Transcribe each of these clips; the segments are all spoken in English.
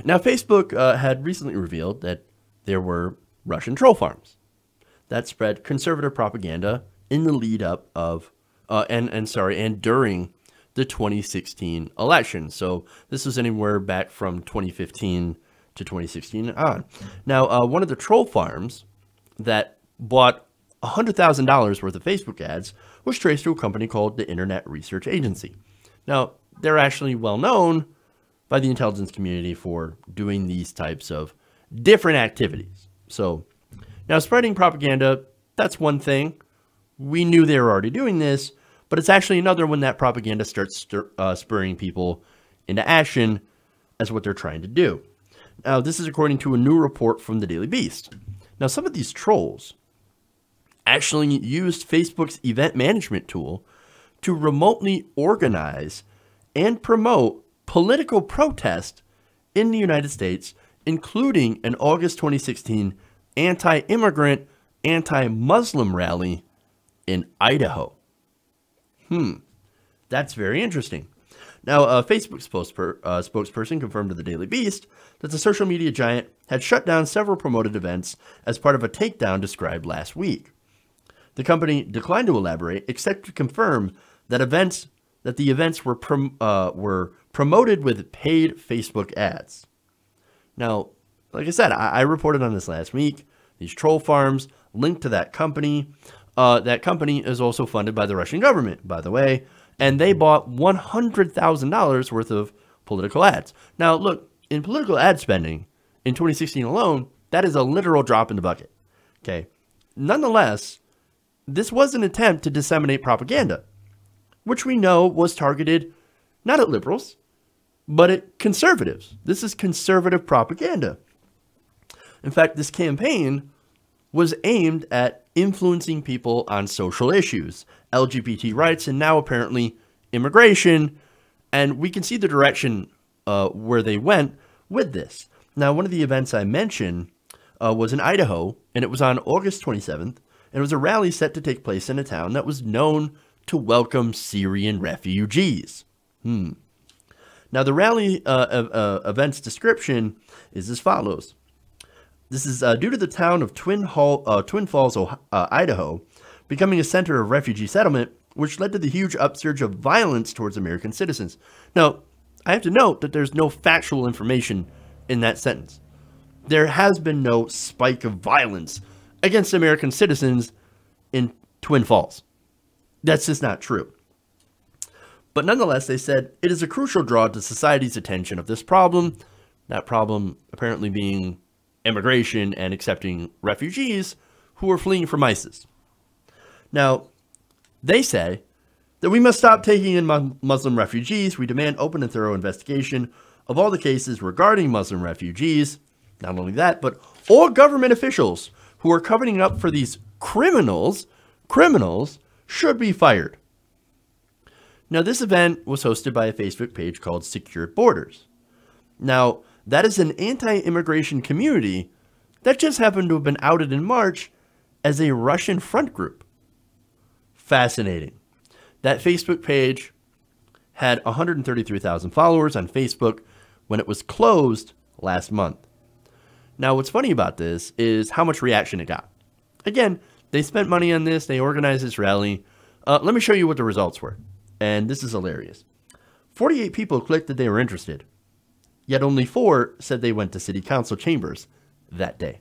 Now, Facebook had recently revealed that there were Russian troll farms that spread conservative propaganda in the lead up of and during the 2016 election. So this was anywhere back from 2015 to 2016 on. Now, one of the troll farms that bought $100,000 worth of Facebook ads was traced to a company called the Internet Research Agency. Now, they're actually well known by the intelligence community for doing these types of different activities. So now spreading propaganda, that's one thing. We knew they were already doing this, but it's actually another when that propaganda starts spurring people into action as what they're trying to do. Now, this is according to a new report from the Daily Beast. Now, some of these trolls actually used Facebook's event management tool to remotely organize and promote political protest in the United States, including an August 2016 anti-immigrant, anti-Muslim rally in Idaho. That's very interesting. Now, a Facebook spokesperson confirmed to the Daily Beast that the social media giant had shut down several promoted events as part of a takedown described last week. The company declined to elaborate, except to confirm that the events were promoted with paid Facebook ads. Now, like I said, I reported on this last week. These troll farms linked to that company. That company is also funded by the Russian government, by the way, and they bought $100,000 worth of political ads. Now, look, in political ad spending in 2016 alone, that is a literal drop in the bucket. Okay. Nonetheless, this was an attempt to disseminate propaganda, which we know was targeted not at liberals, but at conservatives. This is conservative propaganda. In fact, this campaign was aimed at influencing people on social issues, LGBT rights, and now apparently immigration. And we can see the direction where they went with this. Now, one of the events I mentioned was in Idaho, and it was on August 27th, and it was a rally set to take place in a town that was known to welcome Syrian refugees. Now, the rally event's description is as follows. This is due to the town of Twin Falls, Idaho, becoming a center of refugee settlement, which led to the huge upsurge of violence towards American citizens. Now, I have to note that there's no factual information in that sentence. There has been no spike of violence against American citizens in Twin Falls. That's just not true. But nonetheless, they said it is a crucial draw to society's attention of this problem, that problem apparently being immigration and accepting refugees who are fleeing from ISIS. Now, they say that we must stop taking in Muslim refugees. We demand open and thorough investigation of all the cases regarding Muslim refugees. Not only that, but all government officials who are covering up for these criminals should be fired. Now, this event was hosted by a Facebook page called Secure Borders. Now, that is an anti-immigration community that just happened to have been outed in March as a Russian front group. Fascinating. That Facebook page had 133,000 followers on Facebook when it was closed last month. Now, what's funny about this is how much reaction it got. Again, they spent money on this. They organized this rally. Let me show you what the results were. And this is hilarious. 48 people clicked that they were interested. Yet only 4 said they went to city council chambers that day.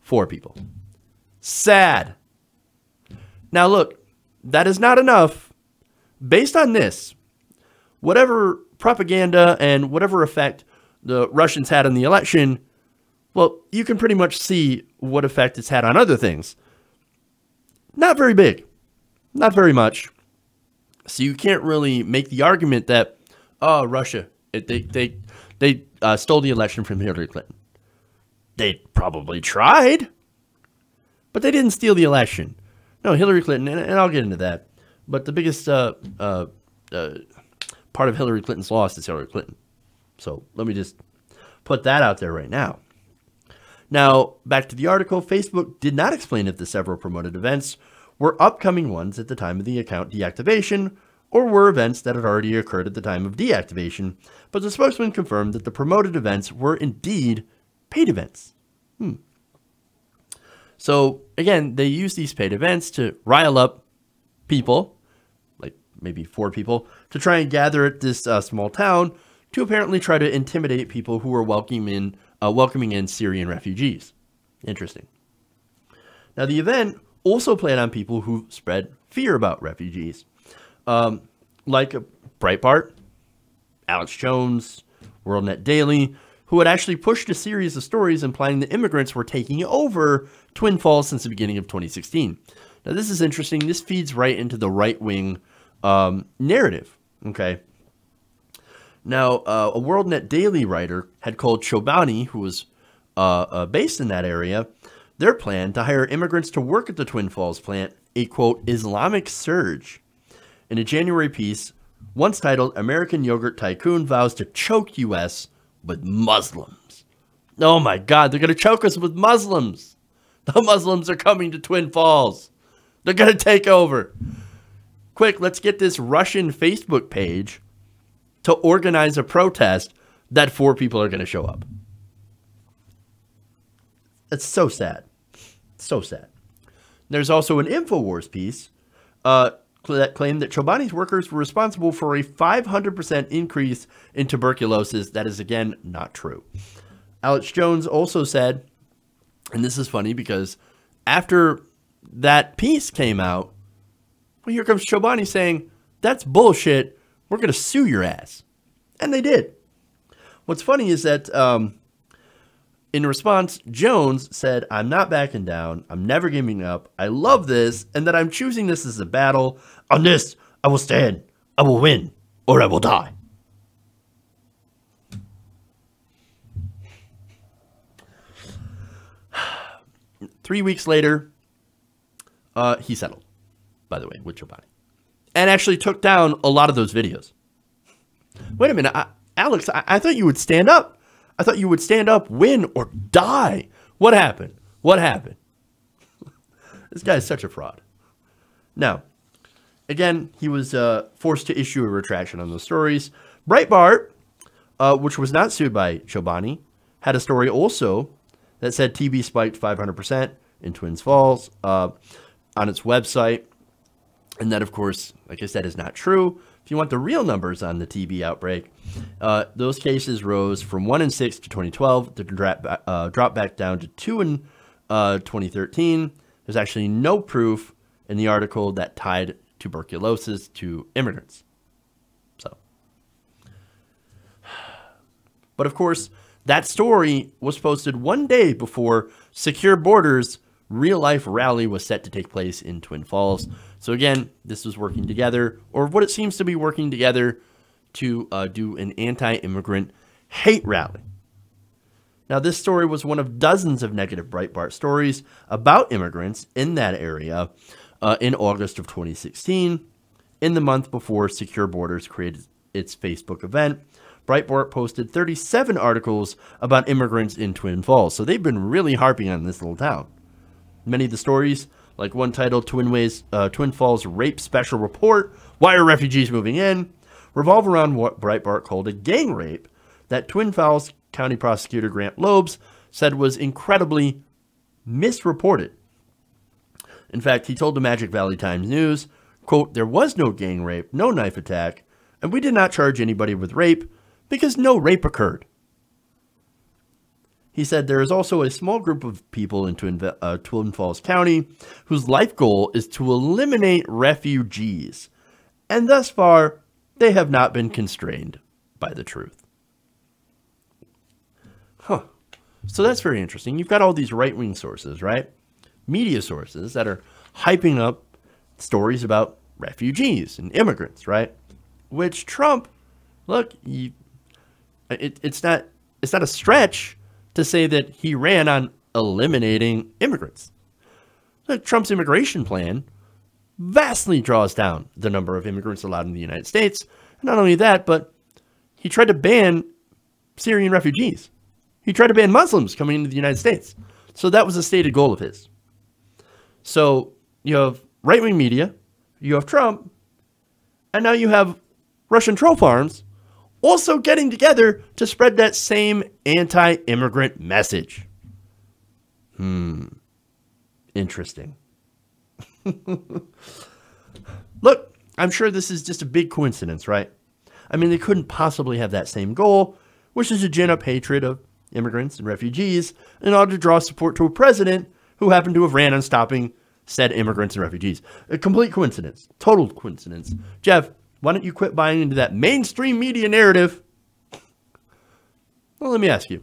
4 people. Sad. Now look, that is not enough. Based on this, whatever propaganda and whatever effect the Russians had on the election, well, you can pretty much see what effect it's had on other things. Not very big. Not very much. So you can't really make the argument that, oh, Russia, they stole the election from Hillary Clinton. They probably tried, but they didn't steal the election. No, Hillary Clinton, and I'll get into that, but the biggest part of Hillary Clinton's loss is Hillary Clinton. So let me just put that out there right now. Now, back to the article. Facebook did not explain if the several promoted events were upcoming ones at the time of the account deactivation or were events that had already occurred at the time of deactivation, but the spokesman confirmed that the promoted events were indeed paid events. So, again, they use these paid events to rile up people, like maybe 4 people, to try and gather at this small town to apparently try to intimidate people who were welcoming in Syrian refugees. Interesting. Now, the event also played on people who spread fear about refugees, like Breitbart, Alex Jones, WorldNet Daily, who had actually pushed a series of stories implying that immigrants were taking over Twin Falls since the beginning of 2016. Now, this is interesting. This feeds right into the right-wing narrative, okay? Now, a WorldNet Daily writer had called Chobani, who was based in that area, their plan to hire immigrants to work at the Twin Falls plant a, quote, Islamic surge. In a January piece, once titled, American Yogurt Tycoon Vows to Choke U.S. with Muslims. Oh my God, they're going to choke us with Muslims. The Muslims are coming to Twin Falls. They're going to take over. Quick, let's get this Russian Facebook page to organize a protest that 4 people are going to show up. It's so sad. So sad. There's also an InfoWars piece that claimed that Chobani's workers were responsible for a 500% increase in tuberculosis. That is, again, not true. Alex Jones also said, and this is funny because after that piece came out, well, here comes Chobani saying, that's bullshit. We're going to sue your ass. And they did. What's funny is that in response, Jones said, I'm not backing down. I'm never giving up. I love this. And that I'm choosing this as a battle. On this, I will stand. I will win. Or I will die. Three weeks later, he settled, by the way, with Chobani. And actually took down a lot of those videos. Wait a minute. Alex, I thought you would stand up. I thought you would stand up, win, or die. What happened? What happened? This guy is such a fraud. Now, again, he was forced to issue a retraction on those stories. Breitbart, which was not sued by Chobani, had a story also that said TB spiked 500% in Twin Falls on its website. And that, of course, like I said, is not true. If you want the real numbers on the TB outbreak, those cases rose from 1 in 6 to 2012 to drop back down to 2 in 2013. There's actually no proof in the article that tied tuberculosis to immigrants. So, but of course, that story was posted one day before Secure Borders' real-life rally was set to take place in Twin Falls. So again, this was working together, or what it seems to be working together, to do an anti-immigrant hate rally. Now, this story was one of dozens of negative Breitbart stories about immigrants in that area in August of 2016, in the month before Secure Borders created its Facebook event. Breitbart posted 37 articles about immigrants in Twin Falls. So they've been really harping on this little town. Many of the stories, like one titled Twin Falls Rape Special Report, Why Are Refugees Moving In?, revolve around what Breitbart called a gang rape that Twin Falls County Prosecutor Grant Loebs said was incredibly misreported. In fact, he told the Magic Valley Times News, quote, there was no gang rape, no knife attack, and we did not charge anybody with rape because no rape occurred. He said there is also a small group of people in Twin Falls County whose life goal is to eliminate refugees. And thus far, they have not been constrained by the truth. Huh. So that's very interesting. You've got all these right-wing sources, right? Media sources that are hyping up stories about refugees and immigrants, right? Which Trump, look, it's not a stretch to say that he ran on eliminating immigrants. Trump's immigration plan vastly draws down the number of immigrants allowed in the United States. And not only that, but he tried to ban Syrian refugees. He tried to ban Muslims coming into the United States. So that was a stated goal of his. So you have right-wing media, you have Trump, And now you have Russian troll farms also getting together to spread that same anti-immigrant message. Interesting. Look, I'm sure this is just a big coincidence, right? I mean, they couldn't possibly have that same goal, which is to gin up hatred of immigrants and refugees in order to draw support to a president who happened to have ran on stopping said immigrants and refugees. A complete coincidence. Total coincidence. Jeff, why don't you quit buying into that mainstream media narrative? Well, let me ask you.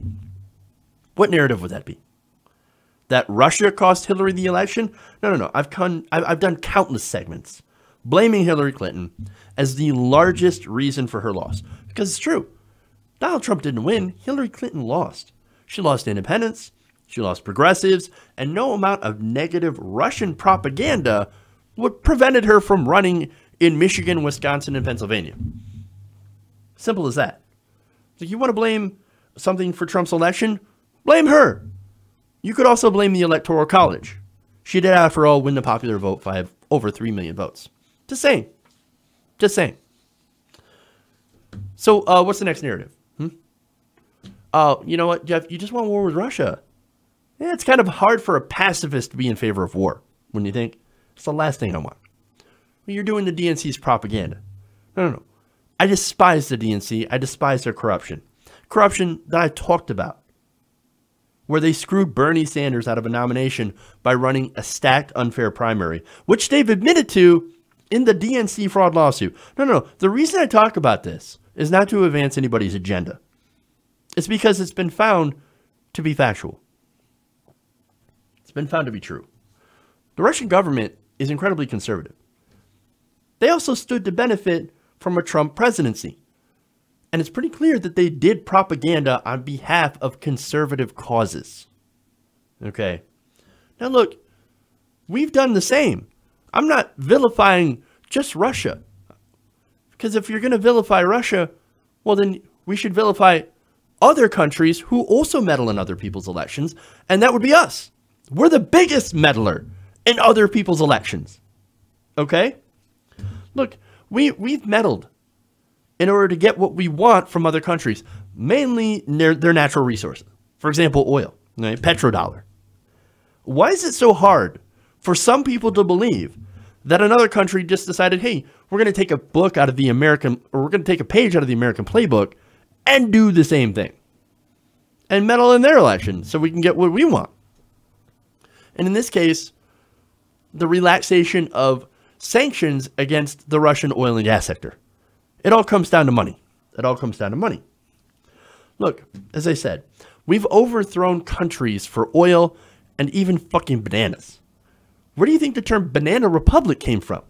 What narrative would that be? That Russia cost Hillary the election? No. I've done countless segments blaming Hillary Clinton as the largest reason for her loss. Because it's true. Donald Trump didn't win. Hillary Clinton lost. She lost independents. She lost progressives. And no amount of negative Russian propaganda would prevented her from running in Michigan, Wisconsin, and Pennsylvania. Simple as that. So you want to blame something for Trump's election? Blame her. You could also blame the Electoral College. She did, after all, win the popular vote by over 3 million votes. Just saying. So what's the next narrative? You know what, Jeff? You just want war with Russia. Yeah, it's kind of hard for a pacifist to be in favor of war, wouldn't you think? It's the last thing I want. Well, you're doing the DNC's propaganda. No. I despise the DNC. I despise their corruption. Corruption that I talked about, where they screwed Bernie Sanders out of a nomination by running a stacked unfair primary, which they've admitted to in the DNC fraud lawsuit. No. The reason I talk about this is not to advance anybody's agenda. It's because it's been found to be factual. It's been found to be true. The Russian government is incredibly conservative. They also stood to benefit from a Trump presidency. And it's pretty clear that they did propaganda on behalf of conservative causes. Okay. Now look, we've done the same. I'm not vilifying just Russia. Because if you're going to vilify Russia, well then we should vilify other countries who also meddle in other people's elections. And that would be us. We're the biggest meddler in other people's elections. Okay? Look, we've meddled in order to get what we want from other countries, mainly their natural resources. For example, oil, right? Petrodollar. Why is it so hard for some people to believe that another country just decided, hey, we're going to take a book out of the American, or we're going to take a page out of the American playbook and do the same thing and meddle in their election so we can get what we want? And in this case, the relaxation of sanctions against the Russian oil and gas sector. It all comes down to money. Look, as I said, we've overthrown countries for oil and even fucking bananas. Where do you think the term banana republic came from?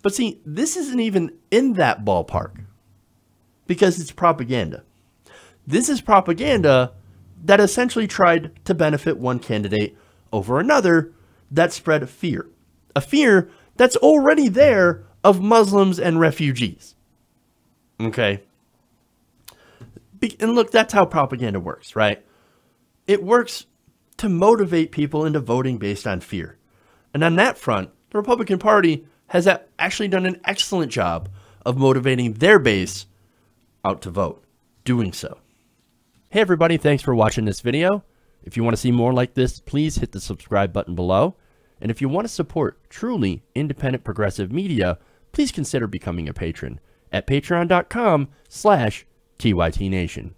But see, this isn't even in that ballpark because it's propaganda. This is propaganda that essentially tried to benefit one candidate over another that spread fear. A fear that's already there of Muslims and refugees. Okay? And look, that's how propaganda works, right? It works to motivate people into voting based on fear. And on that front, the Republican Party has actually done an excellent job of motivating their base out to vote, doing so. Hey everybody, thanks for watching this video. If you want to see more like this, please hit the subscribe button below. And if you want to support truly independent progressive media, please consider becoming a patron at patreon.com/TYTNation.